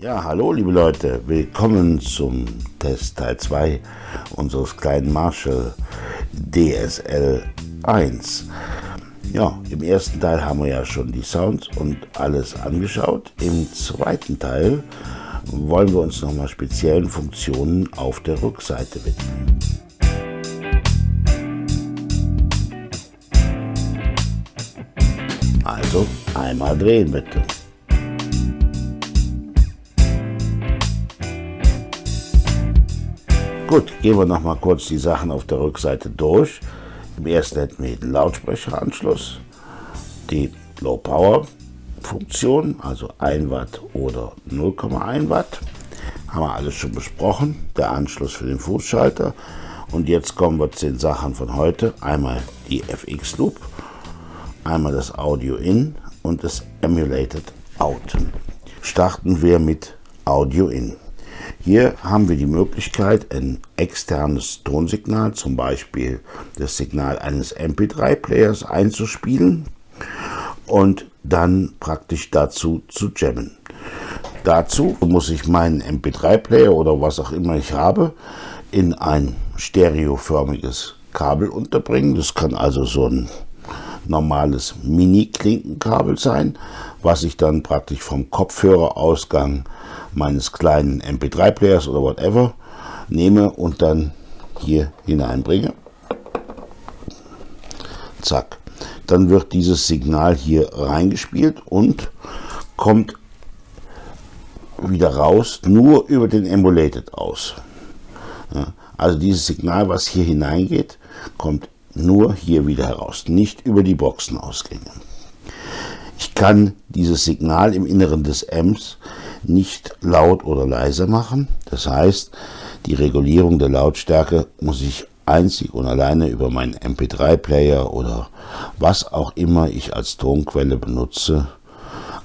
Ja, hallo liebe Leute, willkommen zum Test Teil 2 unseres kleinen Marshall DSL 1. Ja, im ersten Teil haben wir ja schon die Sounds und alles angeschaut. Im zweiten Teil wollen wir uns nochmal speziellen Funktionen auf der Rückseite widmen. Also einmal drehen bitte. Gut, gehen wir noch mal kurz die Sachen auf der Rückseite durch. Im ersten hätten wir den Lautsprecheranschluss, die Low Power Funktion, also 1 Watt oder 0,1 Watt. Haben wir alles schon besprochen. Der Anschluss für den Fußschalter. Und jetzt kommen wir zu den Sachen von heute. Einmal die FX Loop, einmal das Audio In und das Emulated Out. Starten wir mit Audio In. Hier haben wir die Möglichkeit, ein externes Tonsignal, zum Beispiel das Signal eines MP3-Players einzuspielen und dann praktisch dazu zu jammen. Dazu muss ich meinen MP3-Player oder was auch immer ich habe, in ein stereoförmiges Kabel unterbringen. Das kann also so ein normales Mini-Klinkenkabel sein, was ich dann praktisch vom Kopfhörerausgang meines kleinen MP3-Players oder whatever nehme und dann hier hineinbringe. Zack. Dann wird dieses Signal hier reingespielt und kommt wieder raus, nur über den Emulated aus. Ja, also dieses Signal, was hier hineingeht, kommt nur hier wieder heraus, nicht über die Boxenausgänge. Ich kann dieses Signal im Inneren des Amps nicht laut oder leiser machen. Das heißt, die Regulierung der Lautstärke muss ich einzig und alleine über meinen MP3-Player oder was auch immer ich als Tonquelle benutze,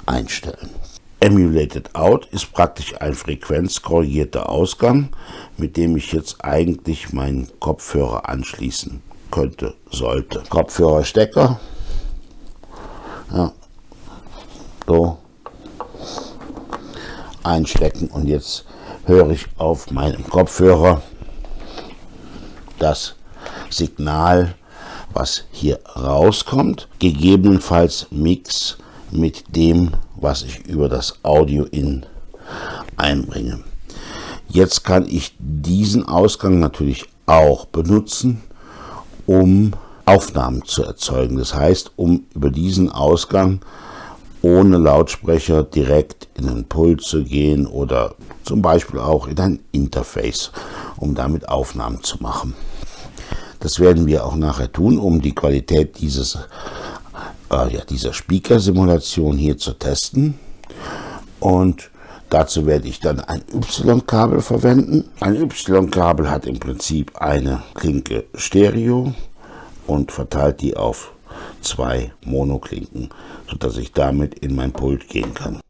einstellen. Emulated Out ist praktisch ein frequenzkorrigierter Ausgang, mit dem ich jetzt eigentlich meinen Kopfhörer anschließen könnte, sollte. Kopfhörerstecker, ja, so einstecken und jetzt höre ich auf meinem Kopfhörer das Signal, was hier rauskommt, gegebenenfalls Mix mit dem, was ich über das Audio In einbringe. Jetzt kann ich diesen Ausgang natürlich auch benutzen, um Aufnahmen zu erzeugen. Das heißt, um über diesen Ausgang ohne Lautsprecher direkt in einen Pult zu gehen oder zum Beispiel auch in ein Interface, um damit Aufnahmen zu machen. Das werden wir auch nachher tun, um die Qualität dieser Speaker-Simulation hier zu testen. Und dazu werde ich dann ein Y-Kabel verwenden. Ein Y-Kabel hat im Prinzip eine Klinke Stereo und verteilt die auf 2 Monoklinken, sodass ich damit in mein Pult gehen kann.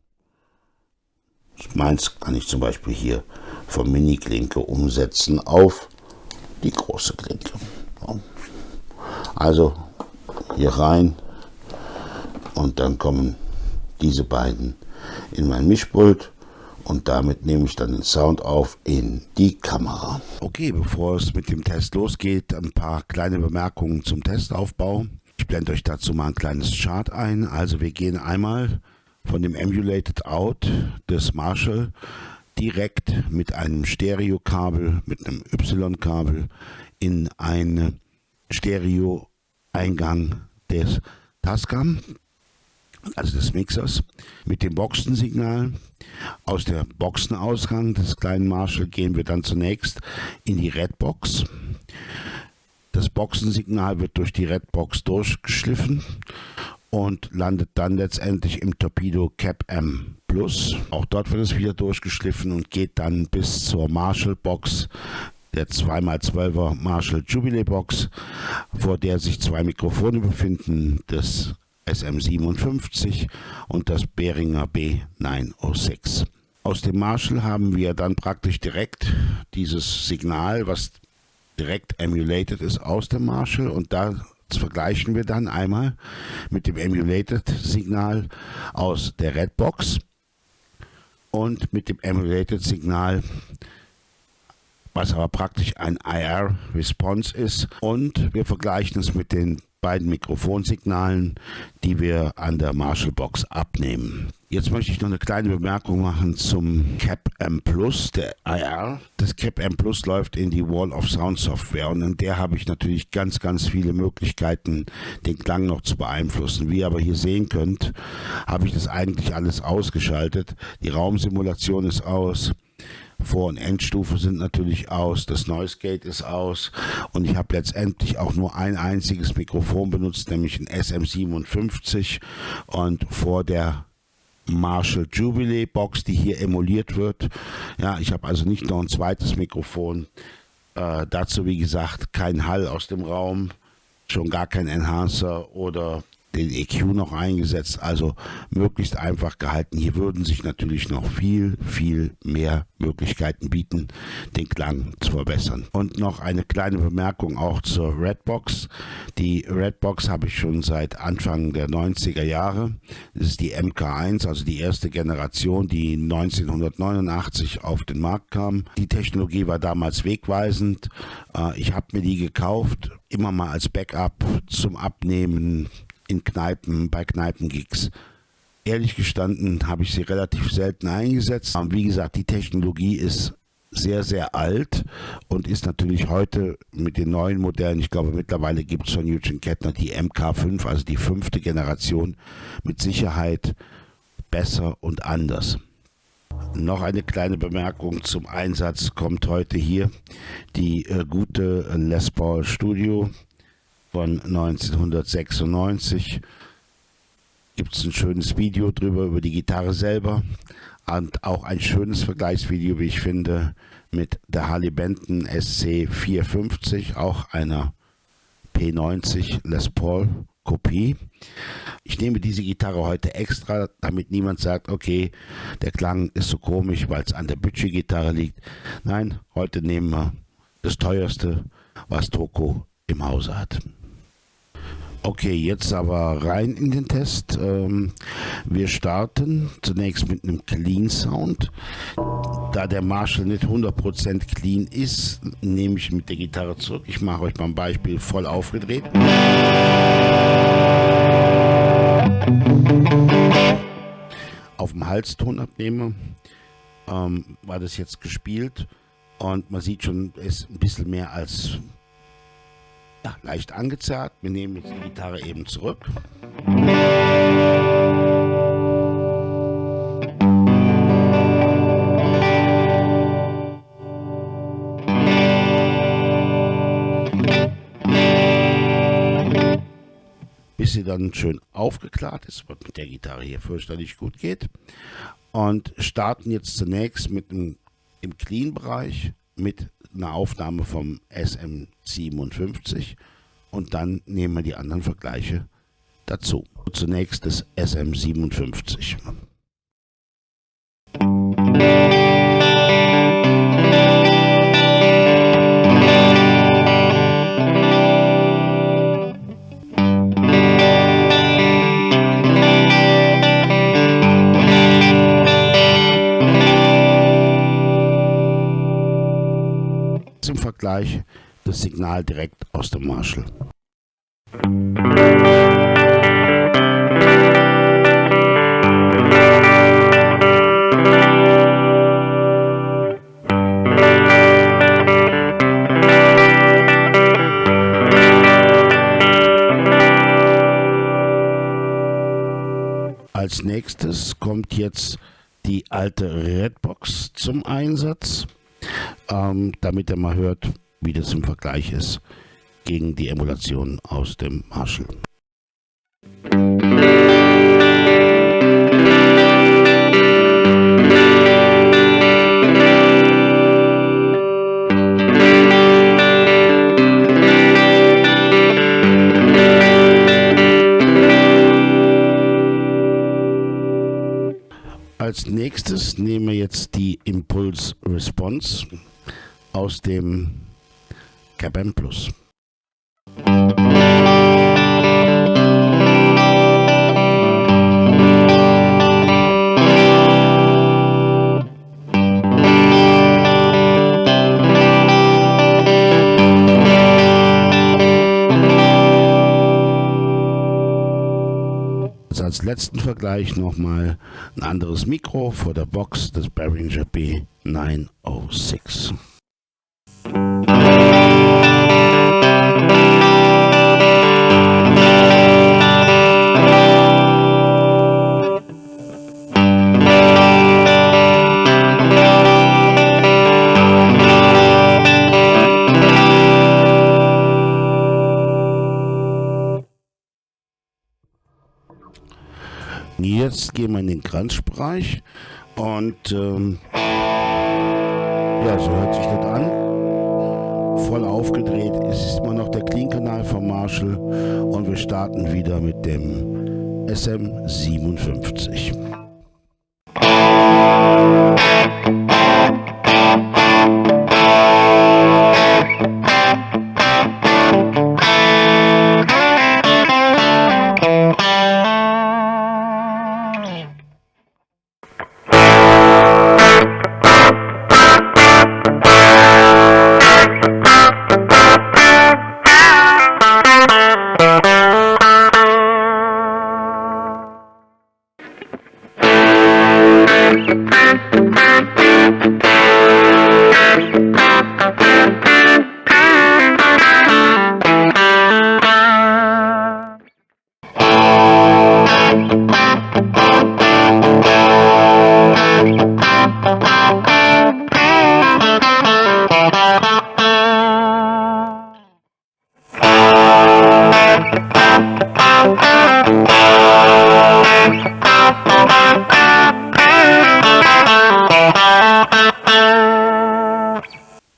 Meins kann ich zum Beispiel hier von Mini-Klinke umsetzen auf die große Klinke. Also hier rein und dann kommen diese beiden in mein Mischpult und damit nehme ich dann den Sound auf in die Kamera. Okay, bevor es mit dem Test losgeht, ein paar kleine Bemerkungen zum Testaufbau. Ich blende euch dazu mal ein kleines Chart ein. Also wir gehen einmal von dem Emulated Out des Marshall direkt mit einem Stereo-Kabel, mit einem Y-Kabel in einen Stereo-Eingang des Tascam, also des Mixers, mit dem Boxensignal. Aus der Boxenausgang des kleinen Marshall gehen wir dann zunächst in die Redbox. Das Boxensignal wird durch die Redbox durchgeschliffen und landet dann letztendlich im Torpedo Cap M Plus. Auch dort wird es wieder durchgeschliffen und geht dann bis zur Marshall Box, der 2x12er Marshall Jubilee Box, vor der sich 2 Mikrofone befinden, das SM57 und das Behringer B906. Aus dem Marshall haben wir dann praktisch direkt dieses Signal, was direkt emulated ist aus dem Marshall, und da vergleichen wir dann einmal mit dem Emulated Signal aus der Redbox und mit dem Emulated-Signal, was aber praktisch ein IR-Response ist. Und wir vergleichen es mit den beiden Mikrofonsignalen, die wir an der Marshall-Box abnehmen. Jetzt möchte ich noch eine kleine Bemerkung machen zum CAP-M Plus, der IR. Das CAP-M Plus läuft in die Wall of Sound Software und in der habe ich natürlich ganz viele Möglichkeiten, den Klang noch zu beeinflussen. Wie ihr aber hier sehen könnt, habe ich das eigentlich alles ausgeschaltet. Die Raumsimulation ist aus. Vor- und Endstufe sind natürlich aus, das Noise Gate ist aus und ich habe letztendlich auch nur ein einziges Mikrofon benutzt, nämlich ein SM57 und vor der Marshall Jubilee Box, die hier emuliert wird. Ja, ich habe also nicht noch ein zweites Mikrofon. Dazu, wie gesagt, kein Hall aus dem Raum, schon gar kein Enhancer oder den EQ noch eingesetzt, also möglichst einfach gehalten. Hier würden sich natürlich noch viel mehr Möglichkeiten bieten, den Klang zu verbessern. Und noch eine kleine Bemerkung auch zur Redbox. Die Redbox habe ich schon seit Anfang der 90er Jahre. Das ist die MK1, also die erste Generation, die 1989 auf den Markt kam. Die Technologie war damals wegweisend. Ich habe mir die gekauft, immer mal als Backup zum Abnehmen in Kneipen, bei Kneipengigs. Ehrlich gestanden habe ich sie relativ selten eingesetzt. Wie gesagt, die Technologie ist sehr alt und ist natürlich heute mit den neuen Modellen, ich glaube mittlerweile gibt es von Eugene Kettner die MK5, also die 5. Generation, mit Sicherheit besser und anders. Noch eine kleine Bemerkung zum Einsatz kommt heute hier die gute Les Paul Studio von 1996. Gibt es ein schönes Video drüber, über die Gitarre selber und auch ein schönes Vergleichsvideo, wie ich finde, mit der Harley Benton SC450, auch einer P90 Les Paul Kopie. Ich nehme diese Gitarre heute extra, damit niemand sagt, okay, der Klang ist so komisch, weil es an der Budget-Gitarre liegt. Nein, heute nehmen wir das teuerste, was Toco im Hause hat. Okay, jetzt aber rein in den Test. Wir starten zunächst mit einem Clean Sound. Da der Marshall nicht 100% clean ist, nehme ich mit der Gitarre zurück. Ich mache euch mal ein Beispiel voll aufgedreht. Auf dem Halston abnehme, war das jetzt gespielt und man sieht schon, es ist ein bisschen mehr als leicht angezerrt. Wir nehmen jetzt die Gitarre eben zurück. Bis sie dann schön aufgeklärt ist, was mit der Gitarre hier fürchterlich gut geht. Und starten jetzt zunächst mit im Clean-Bereich mit einer Aufnahme vom SM57 und dann nehmen wir die anderen Vergleiche dazu. Zunächst das SM57. Im Vergleich das Signal direkt aus dem Marshall. Als nächstes kommt jetzt die alte Redbox zum Einsatz. Damit ihr mal hört, wie das im Vergleich ist gegen die Emulation aus dem Marshall. Als nächstes nehmen wir jetzt die Impulse Response aus dem CAP-M Plus. als letzten Vergleich nochmal ein anderes Mikro vor der Box des Behringer B906. Jetzt gehen wir in den Kranzbereich und ja, so hört sich das an. Voll aufgedreht, es ist immer noch der Clean-Kanal von Marshall und wir starten wieder mit dem SM57.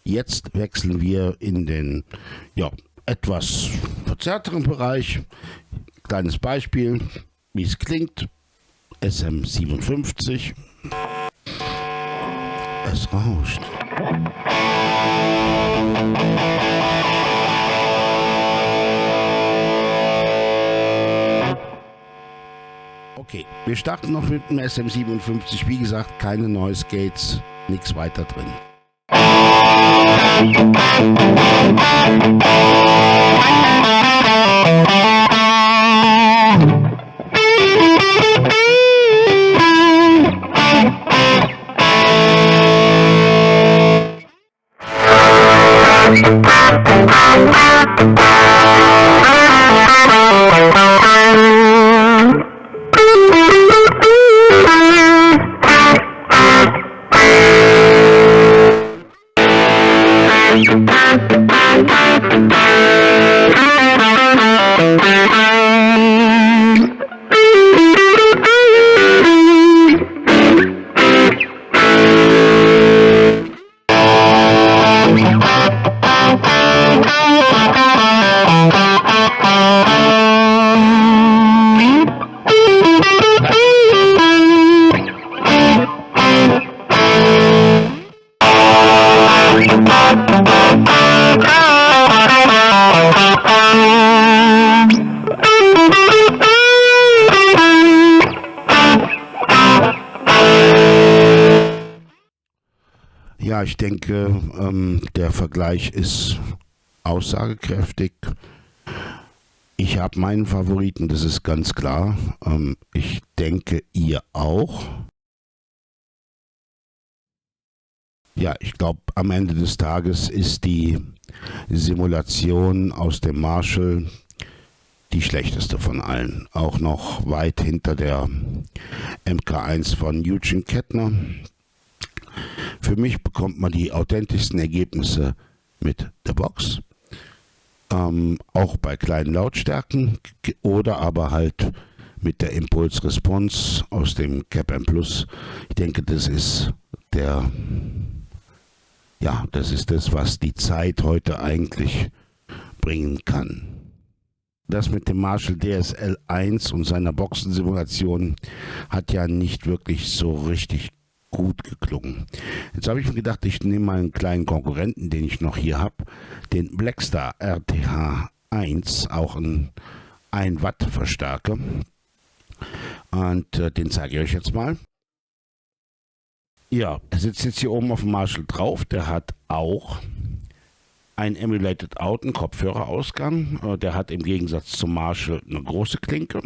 Jetzt wechseln wir in den etwas verzerrteren Bereich. Kleines Beispiel, wie es klingt. SM57. Es rauscht. Okay, wir starten noch mit dem SM57. Wie gesagt, keine Noise Gates, nichts weiter drin. Ja, ich denke, der Vergleich ist aussagekräftig. Ich habe meinen Favoriten, das ist ganz klar. Ich denke, ihr auch. Ja, ich glaube, am Ende des Tages ist die Simulation aus dem Marshall die schlechteste von allen. Auch noch weit hinter der MK1 von Eugene Kettner. Für mich bekommt man die authentischsten Ergebnisse mit der Box. Auch bei kleinen Lautstärken oder aber halt mit der Impulsresponse aus dem Cap-M Plus. Ich denke, das ist das, was die Zeit heute eigentlich bringen kann. Das mit dem Marshall DSL 1 und seiner Boxensimulation hat ja nicht wirklich so richtig gut geklungen. Jetzt habe ich mir gedacht, ich nehme mal einen kleinen Konkurrenten, den ich noch hier habe, den Blackstar RTH 1, auch ein 1 Watt Verstärker. Und den zeige ich euch jetzt mal. Ja, der sitzt jetzt hier oben auf dem Marshall drauf. Der hat auch ein Emulated Out, einen Kopfhörerausgang. Der hat im Gegensatz zum Marshall eine große Klinke.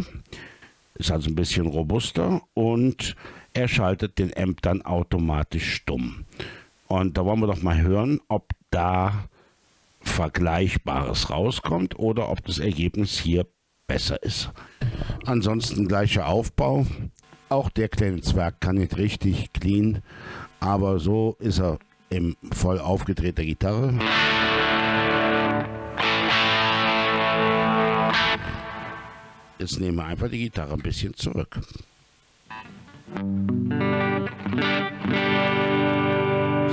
Ist also ein bisschen robuster und er schaltet den Amp dann automatisch stumm. Und da wollen wir doch mal hören, ob da Vergleichbares rauskommt oder ob das Ergebnis hier besser ist. Ansonsten gleicher Aufbau. Auch der kleine Zwerg kann nicht richtig clean, aber so ist er im voll aufgedrehter Gitarre. Jetzt nehmen wir einfach die Gitarre ein bisschen zurück.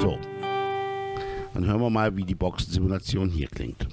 So, dann hören wir mal, wie die Boxensimulation hier klingt.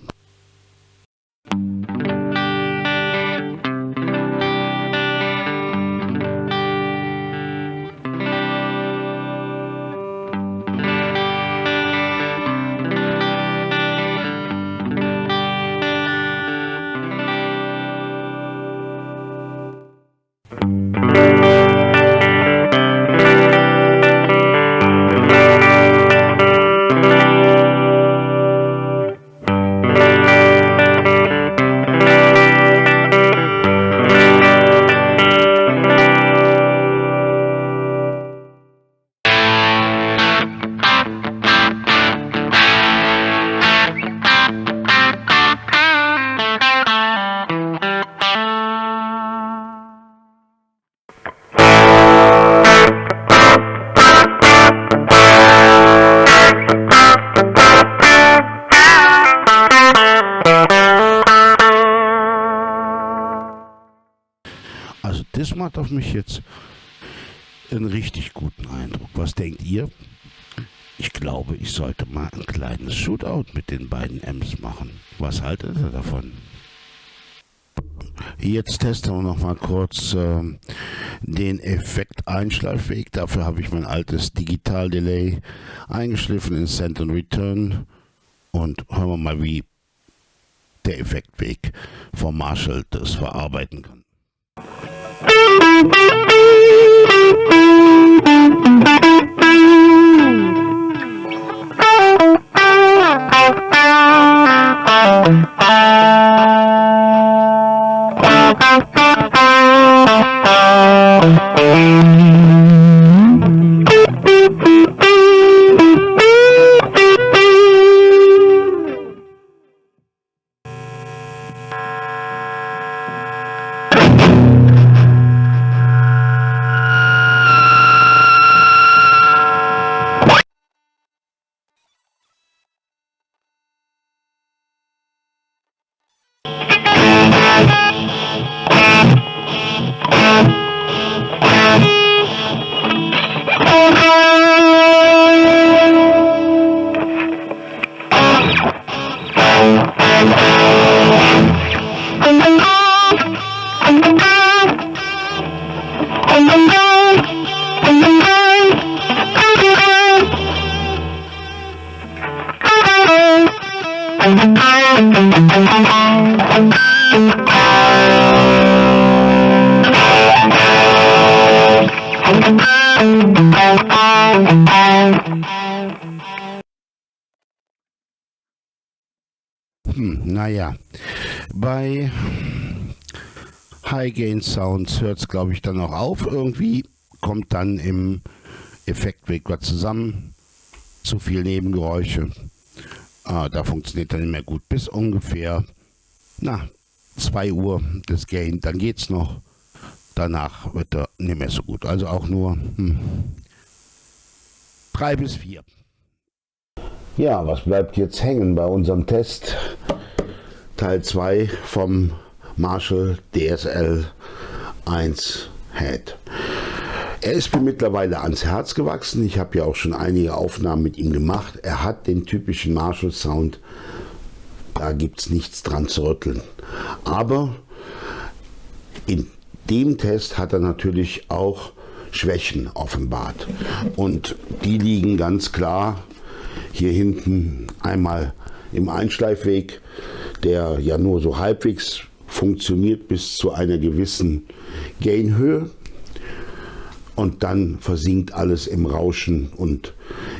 Also das macht auf mich jetzt einen richtig guten Eindruck. Was denkt ihr? Ich glaube, ich sollte mal ein kleines Shootout mit den beiden Amps machen. Was haltet ihr davon? Jetzt testen wir noch mal kurz den Effekt-Einschleifweg. Dafür habe ich mein altes Digital-Delay eingeschliffen in Send and Return. Und hören wir mal, wie der Effektweg vom Marshall das verarbeiten kann. Naja, bei High Gain Sounds hört es, glaube ich, dann noch auf. Irgendwie kommt dann im Effektweg was zusammen. Zu viel Nebengeräusche. Da funktioniert dann nicht mehr gut. Bis ungefähr 2 Uhr das Gain. Dann geht's noch. Danach wird er nicht mehr so gut. Also auch nur 3 bis 4. Ja, was bleibt jetzt hängen bei unserem Test? Teil 2 vom Marshall DSL 1 Head. Er ist mir mittlerweile ans Herz gewachsen. Ich habe ja auch schon einige Aufnahmen mit ihm gemacht. Er hat den typischen Marshall Sound. Da gibt es nichts dran zu rütteln. Aber in dem Test hat er natürlich auch Schwächen offenbart. Und die liegen ganz klar hier hinten einmal im Einschleifweg, der ja nur so halbwegs funktioniert bis zu einer gewissen Gainhöhe. Und dann versinkt alles im Rauschen und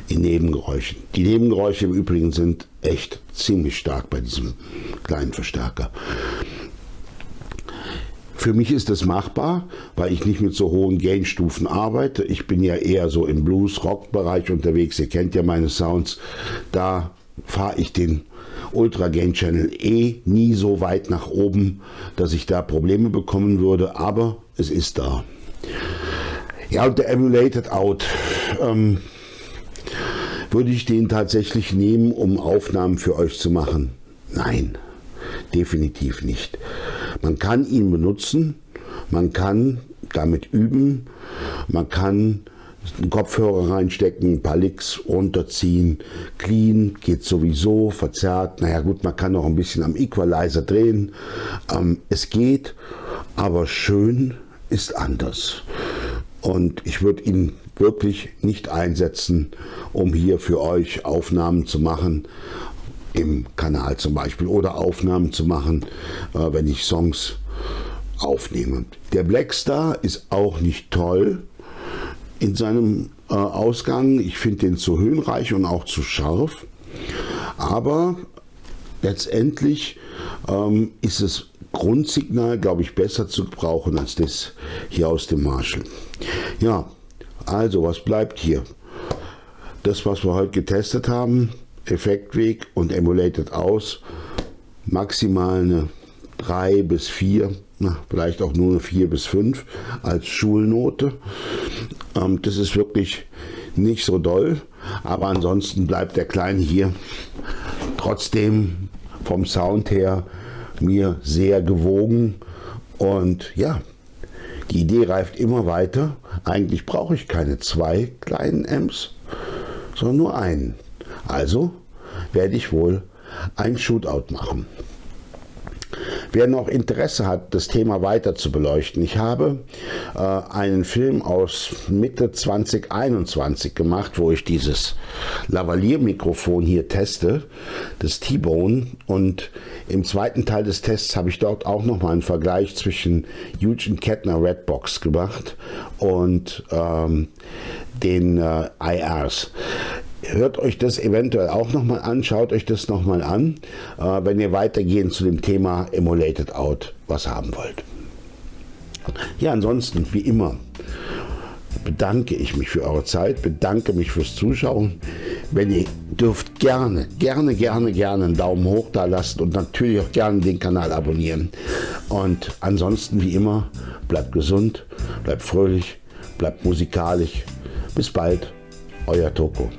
in Nebengeräuschen. Die Nebengeräusche im Übrigen sind echt ziemlich stark bei diesem kleinen Verstärker. Für mich ist das machbar, weil ich nicht mit so hohen Gainstufen arbeite. Ich bin ja eher so im Blues-Rock-Bereich unterwegs. Ihr kennt ja meine Sounds. Da fahre ich den Ultra Gain Channel nie so weit nach oben, dass ich da Probleme bekommen würde. Aber es ist da. Ja, und der Emulated Out. Würde ich den tatsächlich nehmen, um Aufnahmen für euch zu machen? Nein, definitiv nicht. Man kann ihn benutzen, man kann damit üben, man kann einen Kopfhörer reinstecken, ein paar Licks runterziehen, clean, geht sowieso, verzerrt. Naja gut, man kann noch ein bisschen am Equalizer drehen. Es geht, aber schön ist anders. Und ich würde ihn wirklich nicht einsetzen, um hier für euch Aufnahmen zu machen, im Kanal zum Beispiel, oder Aufnahmen zu machen, wenn ich Songs aufnehme. Der Blackstar ist auch nicht toll in seinem Ausgang. Ich finde den zu höhenreich und auch zu scharf. Aber letztendlich ist das Grundsignal, glaube ich, besser zu gebrauchen als das hier aus dem Marshall. Ja, also was bleibt hier? Das, was wir heute getestet haben, Effektweg und Emulated aus, maximal eine 3 bis 4, vielleicht auch nur eine 4 bis 5 als Schulnote. Das ist wirklich nicht so doll, aber ansonsten bleibt der Kleine hier trotzdem vom Sound her mir sehr gewogen. Und ja, die Idee reift immer weiter. Eigentlich brauche ich keine 2 kleinen Amps, sondern nur einen. Also werde ich wohl ein Shootout machen. Wer noch Interesse hat, das Thema weiter zu beleuchten, ich habe einen Film aus Mitte 2021 gemacht, wo ich dieses Lavalier-Mikrofon hier teste, das T-Bone, und im zweiten Teil des Tests habe ich dort auch nochmal einen Vergleich zwischen Hughes Kettner Redbox gemacht und den IRs. Hört euch das eventuell auch nochmal an, schaut euch das nochmal an, wenn ihr weitergehend zu dem Thema Emulated Out was haben wollt. Ja, ansonsten, wie immer, bedanke ich mich für eure Zeit, bedanke mich fürs Zuschauen. Wenn ihr dürft, gerne einen Daumen hoch da lassen und natürlich auch gerne den Kanal abonnieren. Und ansonsten, wie immer, bleibt gesund, bleibt fröhlich, bleibt musikalisch. Bis bald, euer Toko.